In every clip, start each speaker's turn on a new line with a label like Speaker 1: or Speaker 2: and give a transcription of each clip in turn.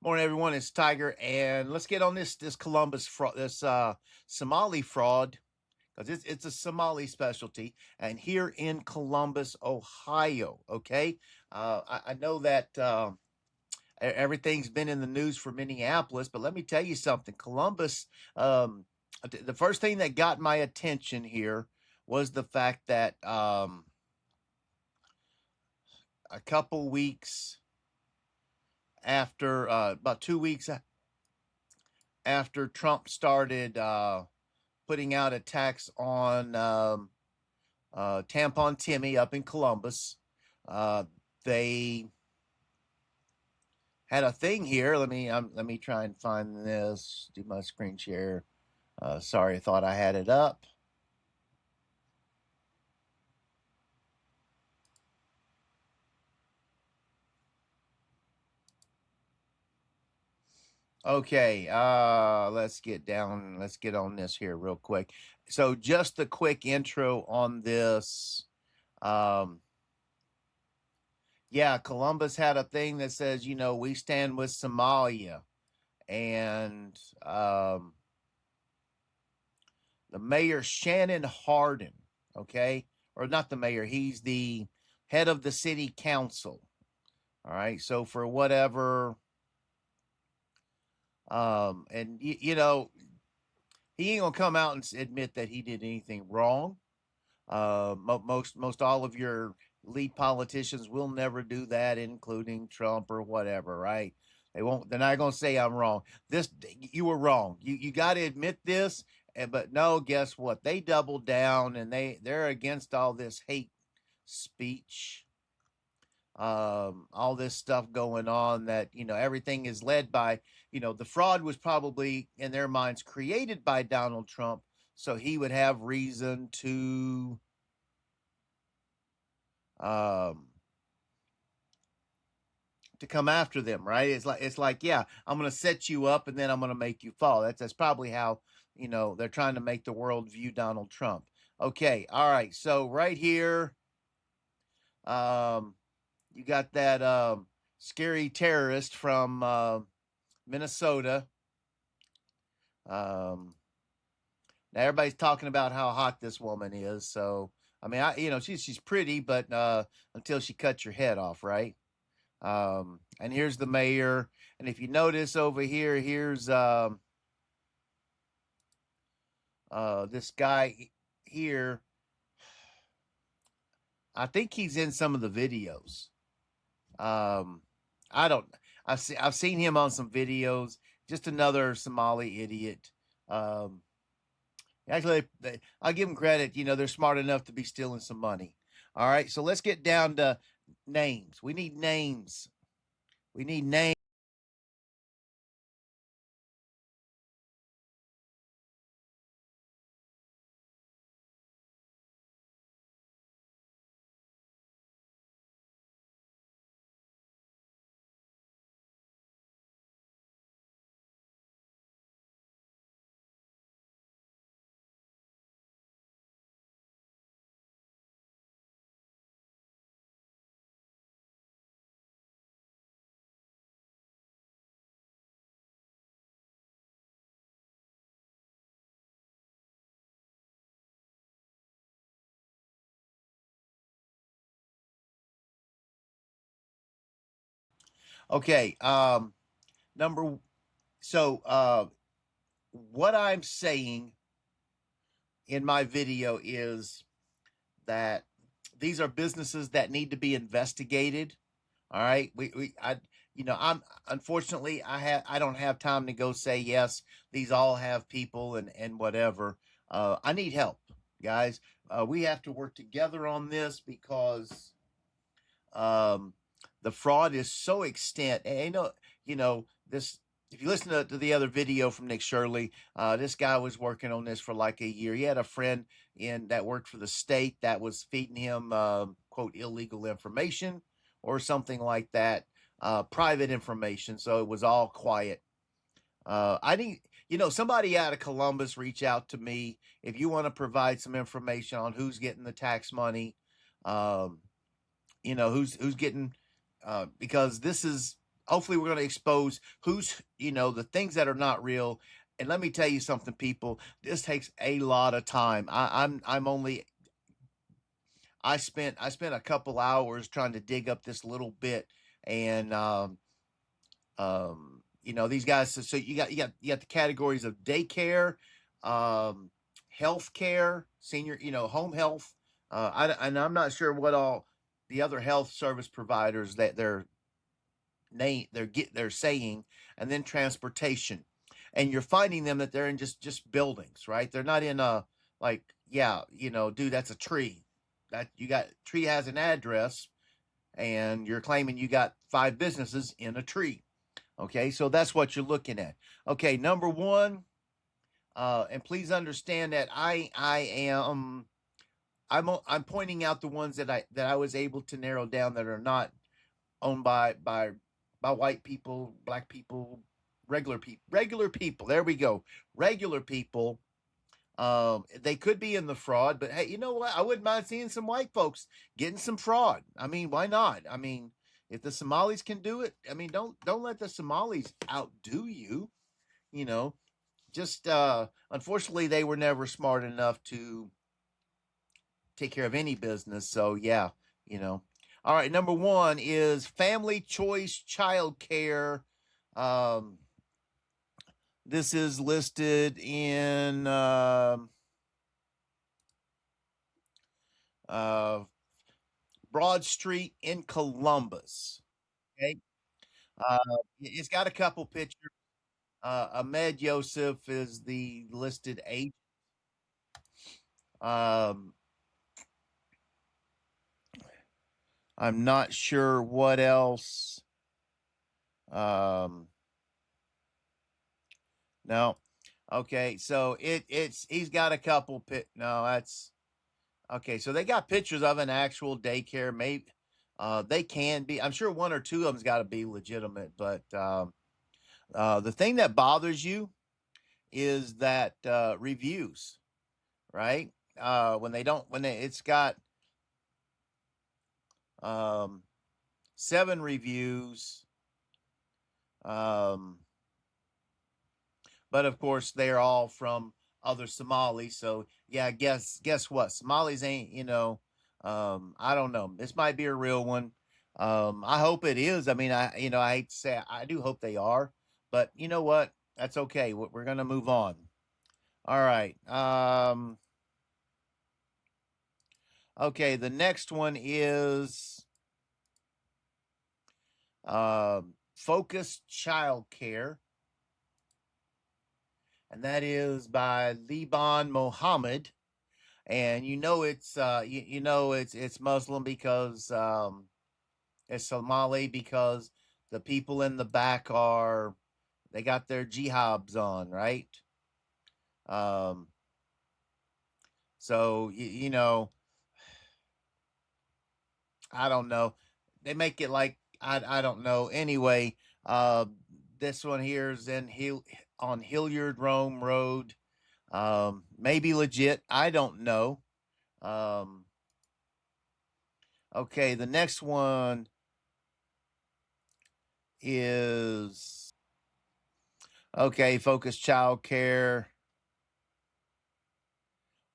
Speaker 1: Morning, everyone. It's Tiger, and let's get on this Columbus fraud, this Somali fraud, because it's a Somali specialty, and here in Columbus, Ohio. Okay, I know that everything's been in the news for Minneapolis, but let me tell you something. Columbus, the first thing that got my attention here was the fact that a couple weeks after, about 2 weeks after Trump started putting out a tax on Tampon Timmy up in Columbus. They had a thing here. Let me try and find this. Do my screen share. Sorry, I thought I had it up. Okay, let's get down. Let's get on this here real quick. So, just a quick intro on this. Um, yeah, Columbus had a thing that says, we stand with Somalia. And the mayor, Shannon Hardin, okay, or not the mayor, he's the head of the city council. All right. So, for whatever, and he ain't gonna come out and admit that he did anything wrong. Most all of your lead politicians will never do that, including Trump or whatever, right? They won't. They're not going to say I'm wrong. This You were wrong. You got to admit this. But no, guess what? They doubled down and they're against all this hate speech, all this stuff going on. That everything is led by the fraud was probably in their minds created by Donald Trump, so he would have reason um, to come after them, right? It's like, yeah, I'm going to set you up and then I'm going to make you fall. That's probably how they're trying to make the world view Donald Trump. Okay, all right. So right here, um, you got that scary terrorist from Minnesota. Um, Now everybody's talking about how hot this woman is. So I mean, she's pretty, but until she cuts your head off, right? And here's the mayor. And if you notice over here, here's this guy here. I think he's in some of the videos. Um, I don't. I've seen him on some videos. Just another Somali idiot. Um, Actually, I'll give them credit. They're smart enough to be stealing some money. All right, so let's get down to names. We need names. We need names. Okay. Number. So, what I'm saying in my video is that these are businesses that need to be investigated. All right. I'm unfortunately I don't have time to go say yes. These all have people and whatever. I need help, guys. We have to work together on this because um, the fraud is so extent. And this. If you listen to the other video from Nick Shirley, this guy was working on this for like a year. He had a friend in that worked for the state that was feeding him quote illegal information or something like that, private information. So it was all quiet. I need somebody out of Columbus reach out to me if you want to provide some information on who's getting the tax money. Um, who's getting because this is hopefully we're going to expose who's, the things that are not real. And let me tell you something, people. This takes a lot of time. I'm only I spent a couple hours trying to dig up this little bit, and these guys. So you got the categories of daycare, um, health care, senior, home health. And I'm not sure what all the other health service providers that they're saying, and then transportation, and you're finding them that they're in just buildings, right? They're not in a, like, yeah, dude, that's a tree. That you got tree has an address, and you're claiming you got 5 businesses in a tree. Okay, so that's what you're looking at. Okay, number one, and please understand that I'm pointing out the ones that I was able to narrow down that are not owned by white people, black people, regular people. There we go, regular people. They could be in the fraud, but hey, you know what? I wouldn't mind seeing some white folks getting some fraud. I mean, why not? I mean, if the Somalis can do it, I mean, don't let the Somalis outdo you. You know, just unfortunately, they were never smart enough to take care of any business. So yeah, you know. All right, number one is family choice child care. Um, this is listed in uh, Broad Street in Columbus. Okay, uh, it's got a couple pictures. Ahmed Yosef is the listed agent. Um, I'm not sure what else. Um, no. Okay, so it's he's got a couple no, that's okay. So they got pictures of an actual daycare. Maybe they can be. I'm sure one or two of them's got to be legitimate. But the thing that bothers you is that reviews, right? When they don't, when they, it's got um, 7 reviews. Um, but of course they're all from other Somalis. So yeah, guess what? Somalis ain't, I don't know. This might be a real one. I hope it is. I mean, I hate to say it, I do hope they are, but you know what? That's okay. We're gonna move on. All right. Okay. The next one is Focus Child Care, and that is by Liban Mohammed. And it's Muslim because it's Somali because the people in the back are they got their jihads on, right? Um, so I don't know. They make it like I don't know. Anyway, uh, this one here is on Hilliard Rome Road. Maybe legit. I don't know. Um, okay, the next one is okay. Focus Child Care.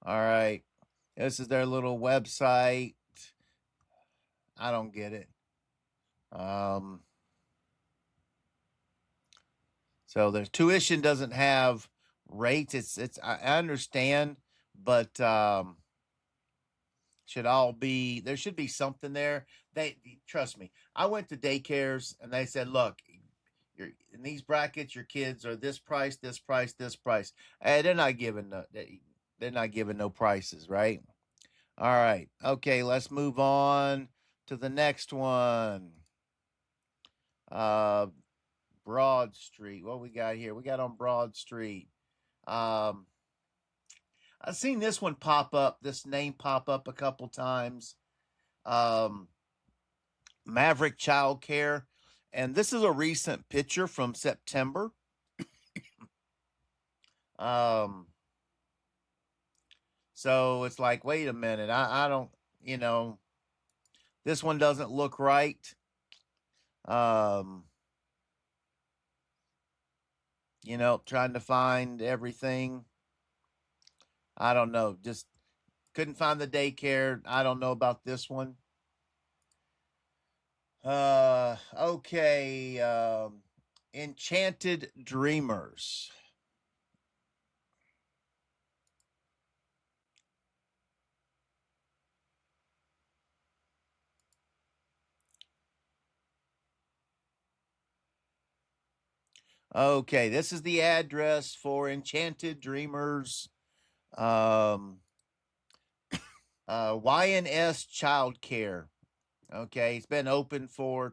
Speaker 1: All right, this is their little website. I don't get it. Um, so their tuition doesn't have rates. It's I understand, but should all be there should be something there. They trust me. I went to daycares and they said, look, you're in these brackets, your kids are this price, this price, this price. Hey, they're not giving no prices, right? All right. Okay, let's move on to the next one. Uh Broad Street. What we got here? We got on Broad Street. Um I've seen this one pop up, this name pop up a couple times. Um Maverick Child Care. And this is a recent picture from September. Um so it's like, wait a minute, I don't, you know, this one doesn't look right. Um trying to find everything. I don't know. Just couldn't find the daycare. I don't know about this one. Okay. Enchanted Dreamers. Okay, this is the address for Enchanted Dreamers. Um, YNS Childcare. Okay, it's been open for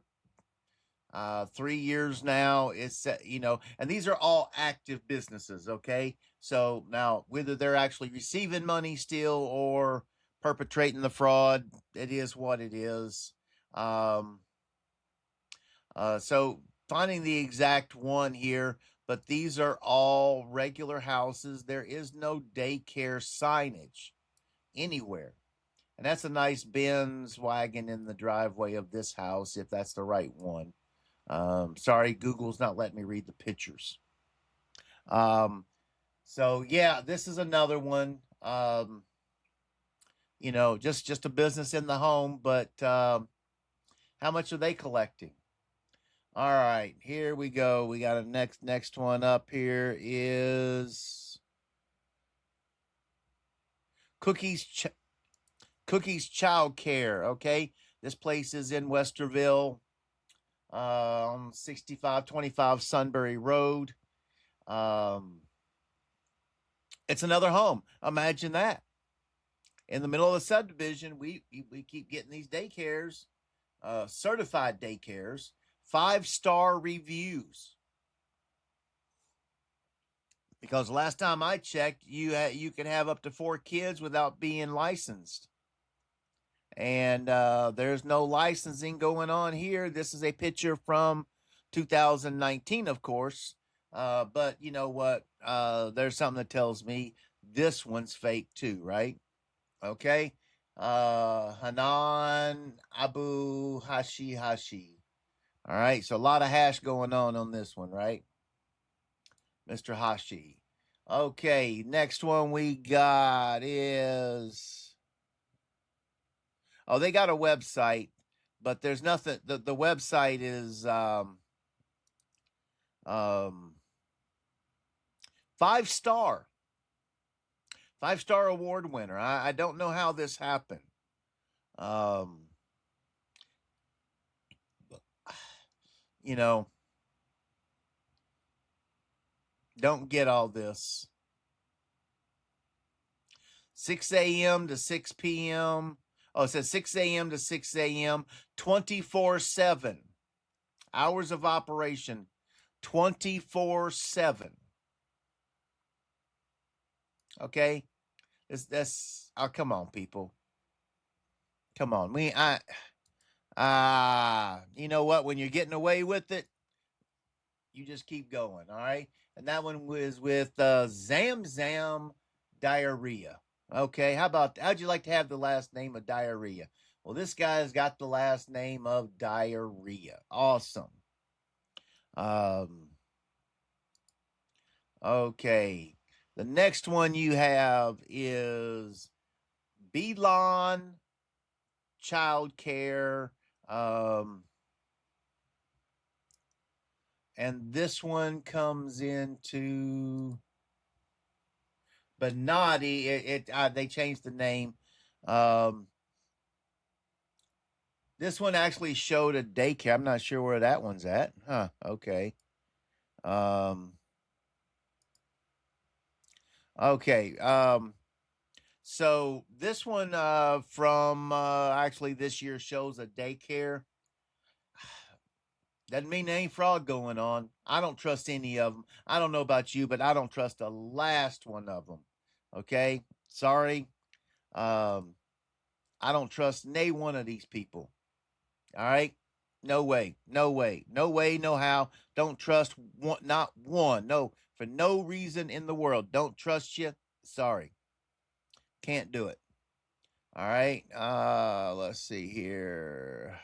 Speaker 1: 3 years now. It's and these are all active businesses. Okay, so now whether they're actually receiving money still or perpetrating the fraud, it is what it is. Um, so finding the exact one here, but these are all regular houses. There is no daycare signage anywhere. And that's a nice Benz wagon in the driveway of this house, if that's the right one. Sorry, Google's not letting me read the pictures. So yeah, this is another one. Just a business in the home, but how much are they collecting? All right, here we go. We got a next one up here is Cookies Cookies Child Care. Okay, this place is in Westerville, 6525 Sunbury Road. Um, it's another home. Imagine that. In the middle of the subdivision, we keep getting these daycares, certified daycares, 5-star reviews. Because last time I checked, you can have up to 4 kids without being licensed. And there's no licensing going on here. This is a picture from 2019, of course. But you know what? There's something that tells me this one's fake too, right? Okay. Hanan Abu Hashi Hashi. All right. So a lot of hash going on this one, right? Mr. Hashi. Okay. Next one we got is, oh, they got a website, but there's nothing. The website is um 5-star, 5-star award winner. I don't know how this happened. Um, you know, don't get all this. 6 a.m. to 6 p.m. Oh, it says 6 a.m. to 6 a.m. 24/7 hours of operation. 24/7. Okay, that's oh, come on, people. Come on, you know what? When you're getting away with it, you just keep going. All right. And that one was with Zam Zam Diarrhea. Okay. How'd you like to have the last name of Diarrhea? Well, this guy's got the last name of Diarrhea. Awesome. Um, okay. The next one you have is Belon Child Care. Um, and this one comes into Benatti. They changed the name. Um, this one actually showed a daycare. I'm not sure where that one's at. Huh. Okay. Um, okay. So this one from actually this year shows a daycare. Doesn't mean there ain't fraud going on. I don't trust any of them. I don't know about you, but I don't trust the last one of them. Okay. Sorry. Um, I don't trust nay one of these people. All right. No way. No way. No way. No how. Don't trust one. Not one. No. For no reason in the world. Don't trust you. Sorry. Can't do it. All right. Let's see here.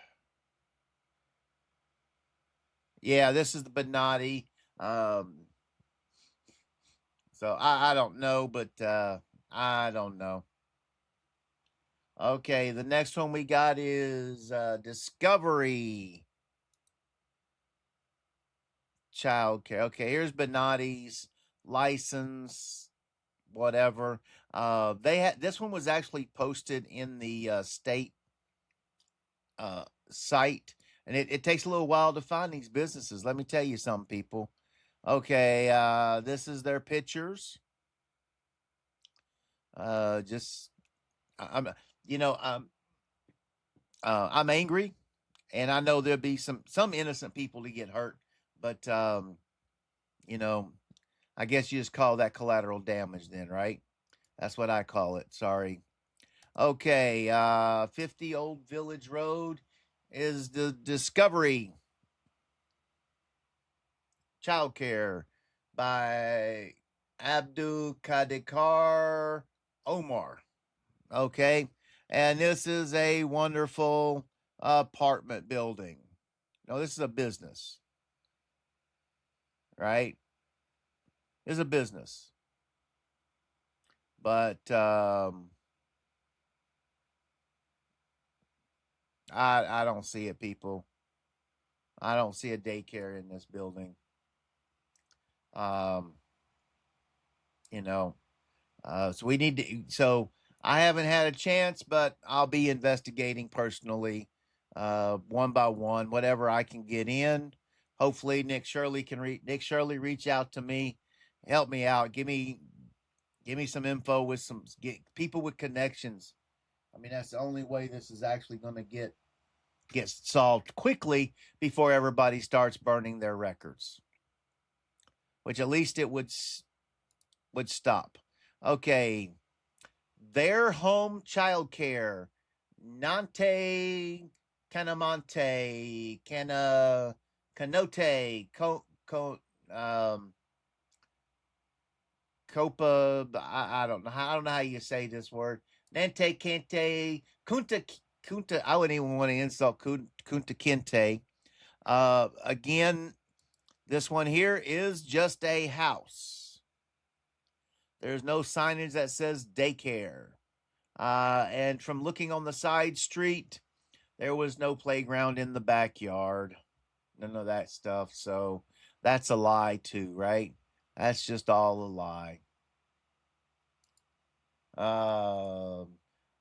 Speaker 1: Yeah, this is the Benatti. Um, So I don't know, but I don't know. Okay, the next one we got is Discovery Childcare. Okay, here's Benatti's license, whatever. They had this one was actually posted in the state uh, site, and it takes a little while to find these businesses. Let me tell you some people. Okay, this is their pictures. Just I'm, you know, I'm angry, and I know there'll be some innocent people to get hurt, but you know, I guess you just call that collateral damage, then, right? That's what I call it. Sorry. Okay, 50 Old Village Road is the Discovery Childcare by Abdul Kadikar Omar. Okay, and this is a wonderful apartment building. No, this is a business, right? It's a business, but I don't see it, people. I don't see a daycare in this building. Um, you know, so we need to. So I haven't had a chance, but I'll be investigating personally, one by one, whatever I can get in. Hopefully, Nick Shirley reach out to me, help me out, give me some info with some get people with connections. I mean, that's the only way this is actually going to get solved quickly before everybody starts burning their records, which at least it would stop. Okay, their home child care, Nante Canamonte, Canote, Copa. I don't know. I don't know how you say this word. Nante Kente, Kunta. I wouldn't even want to insult Kunta Kente. Again, this one here is just a house. There's no signage that says daycare. And from looking on the side street, there was no playground in the backyard. None of that stuff. So that's a lie, too, right? That's just all a lie.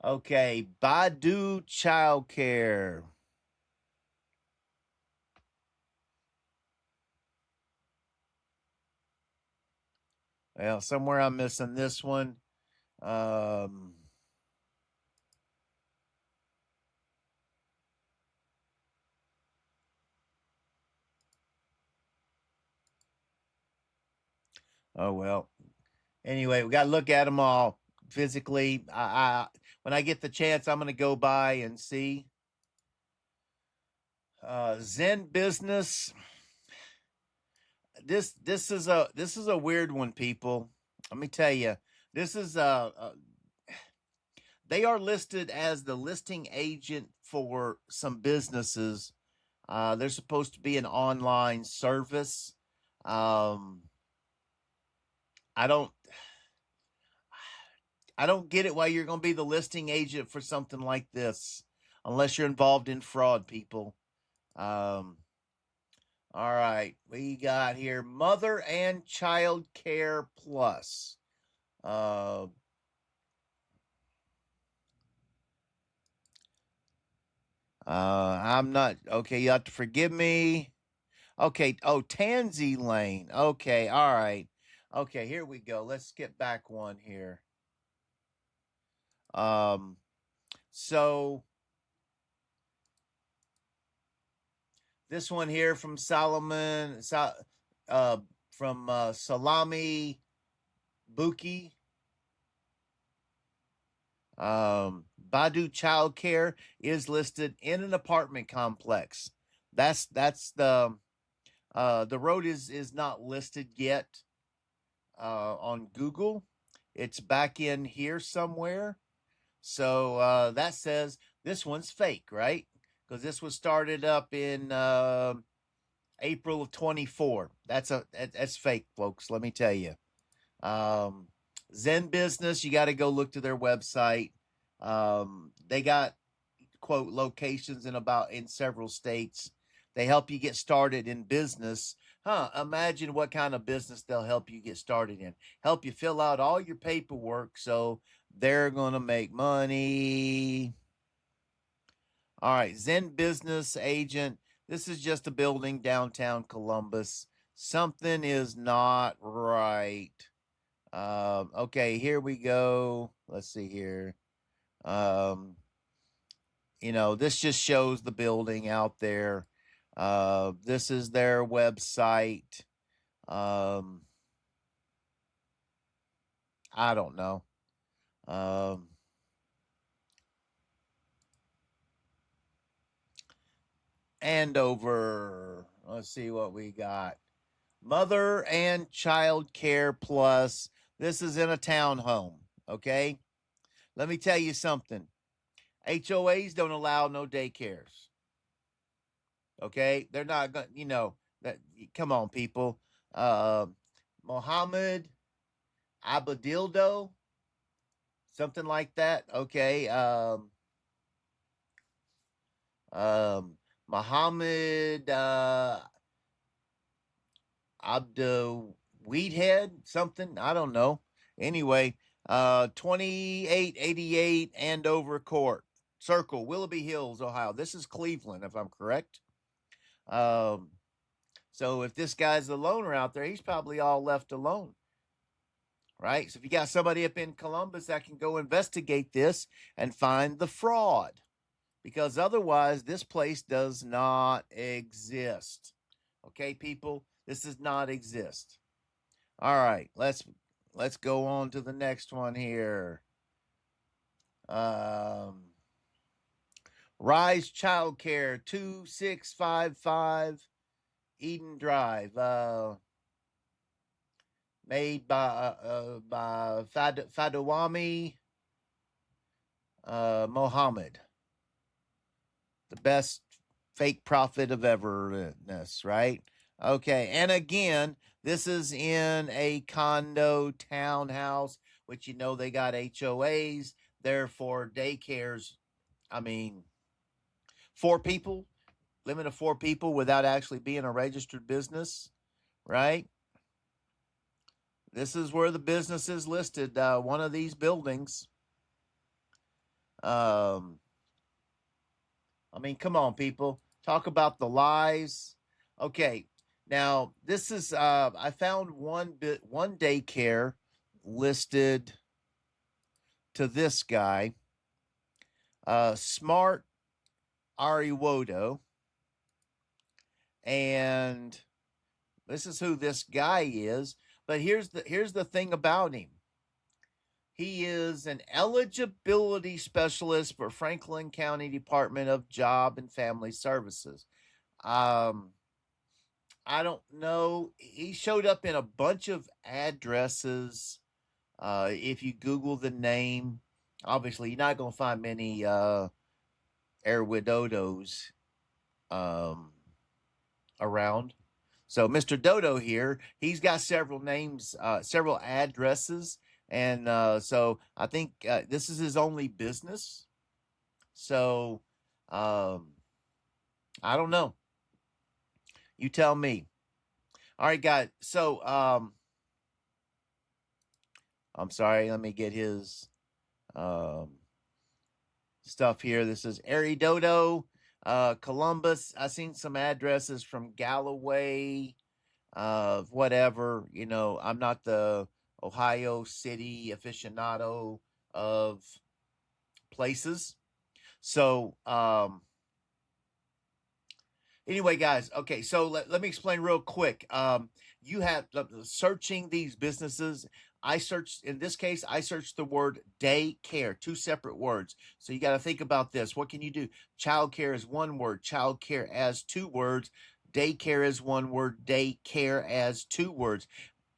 Speaker 1: Okay. Badu Childcare. Well, somewhere I'm missing this one. Um, oh, well. Anyway, we got to look at them all physically. When I get the chance, I'm going to go by and see. Zen Business. This is a weird one, people. Let me tell you, this is they are listed as the listing agent for some businesses. They're supposed to be an online service. Um, I don't I don't get it why you're going to be the listing agent for something like this, unless you're involved in fraud, people. Um, all right, we got here Mother and Child Care Plus. Uh, I'm not okay. You have to forgive me. Okay. Oh, Tansy Lane. Okay. All right. Okay. Here we go. Let's get back one here. Um. So this one here from uh, from Salami Buki. Badu Child Care is listed in an apartment complex. That's the road is not listed yet on Google. It's back in here somewhere. So that says this one's fake, right? Because this was started up in April of 24. That's fake, folks. Let me tell you. Um, Zen Business, you got to go look to their website. They got quote locations in several states. They help you get started in business. Imagine what kind of business they'll help you get started in. Help you fill out all your paperwork so they're going to make money. All right, Zen Business Agent. This is just a building downtown Columbus. Something is not right. Okay, here we go. Let's see here. Um, this just shows the building out there. This is their website. Um, I don't know. Um, Andover. Let's see what we got. Mother and Child Care Plus. This is in a townhome. Okay. Let me tell you something. HOAs don't allow no daycares. Okay. They're not going to, that. Come on, people. Uh, Mohammed Abadildo, something like that. Okay. Um, Muhammad Abdu Weedhead, something. I don't know. Anyway, 2888 Andover Court Circle, Willoughby Hills, Ohio. This is Cleveland, if I'm correct. Um, so if this guy's the loner out there, he's probably all left alone. Right? So if you got somebody up in Columbus that can go investigate this and find the fraud, because otherwise this place does not exist. Okay, people, this does not exist. All right, let's go on to the next one here. Um, Rise Childcare 2655 Eden Drive. Made by Fadawami Mohammed, the best fake prophet of everness, right? Okay, and again, this is in a condo townhouse, which they got HOAs, therefore daycares. I mean, 4 people, limit of 4 people without actually being a registered business, right? This is where the business is listed. One of these buildings. Um, I mean, come on, people. Talk about the lies. Okay. Now, this is I found one daycare listed to this guy, Smart Ariwodo, and this is who this guy is. But here's the thing about him. He is an eligibility specialist for Franklin County Department of Job and Family Services. Um, I don't know. He showed up in a bunch of addresses. If you Google the name, obviously you're not going to find many Erwidodos um, around. So Mr. Dodo here, he's got several names, several addresses, and so I think this is his only business. So um, I don't know. You tell me. All right, guys. So I'm sorry. Let me get his um, stuff here. This is Aridodo, Columbus. I seen some addresses from Galloway, whatever. I'm not the Ohio City aficionado of places. So, anyway, guys, okay, so let me explain real quick. You have searching these businesses. In this case, I searched the word daycare, 2 separate words. So you got to think about this. What can you do? Childcare is 1 word, childcare as 2 words, daycare is 1 word, daycare as 2 words.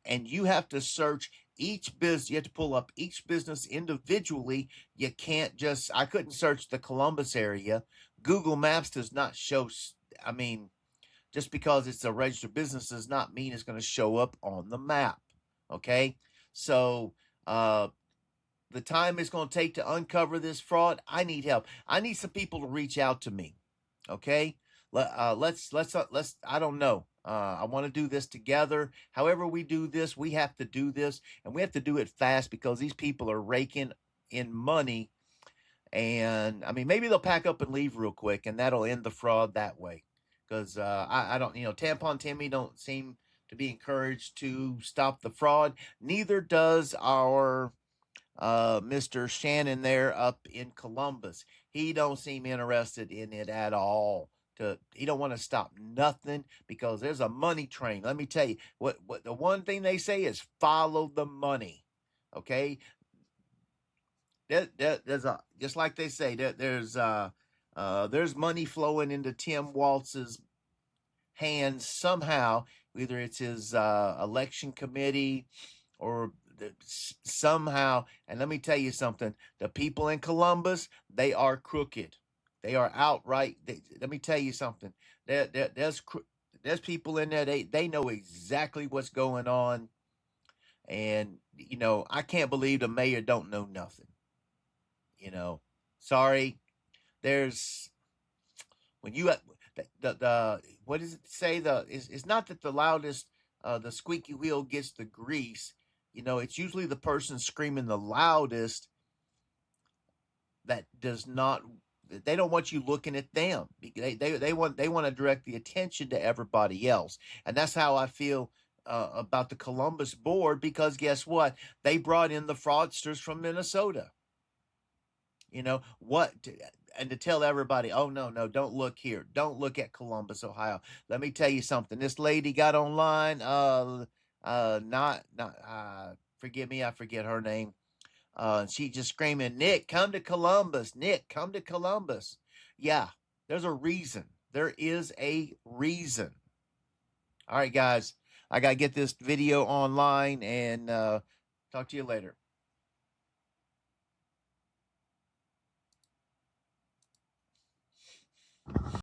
Speaker 1: And you have to search each business. You have to pull up each business individually. You can't I couldn't search the Columbus area. Google Maps does not show, I mean, just because it's a registered business does not mean it's going to show up on the map. Okay. So, the time it's going to take to uncover this fraud, I need help. I need some people to reach out to me. Okay, let's. I don't know. I want to do this together. However we do this, we have to do this, and we have to do it fast because these people are raking in money. And I mean, maybe they'll pack up and leave real quick, and that'll end the fraud that way. Because I don't, Tampon Timmy don't seem to be encouraged to stop the fraud. Neither does our Mr. Shannon there up in Columbus. He don't seem interested in it at all. He don't want to stop nothing because there's a money train. Let me tell you, what the one thing they say is follow the money. Okay, there's a, just like they say, there's money flowing into Tim Waltz's hands somehow. Either it's his election committee or somehow. And let me tell you something: the people in Columbus, they are crooked. They are outright. Let me tell you something. There's people in there. They know exactly what's going on, and I can't believe the mayor don't know nothing. You know, sorry. There's when you the what does it say? It's not that the loudest, the squeaky wheel gets the grease. It's usually the person screaming the loudest that does not. They don't want you looking at them. They want to direct the attention to everybody else, and that's how I feel about the Columbus board, because guess what? They brought in the fraudsters from Minnesota. What? And to tell everybody, oh no, no, don't look here, don't look at Columbus, Ohio. Let me tell you something. This lady got online. Not. Forgive me, I forget her name. She just screaming, Nick, come to Columbus. Nick, come to Columbus. Yeah, there's a reason. There is a reason. All right, guys, I gotta get this video online and talk to you later.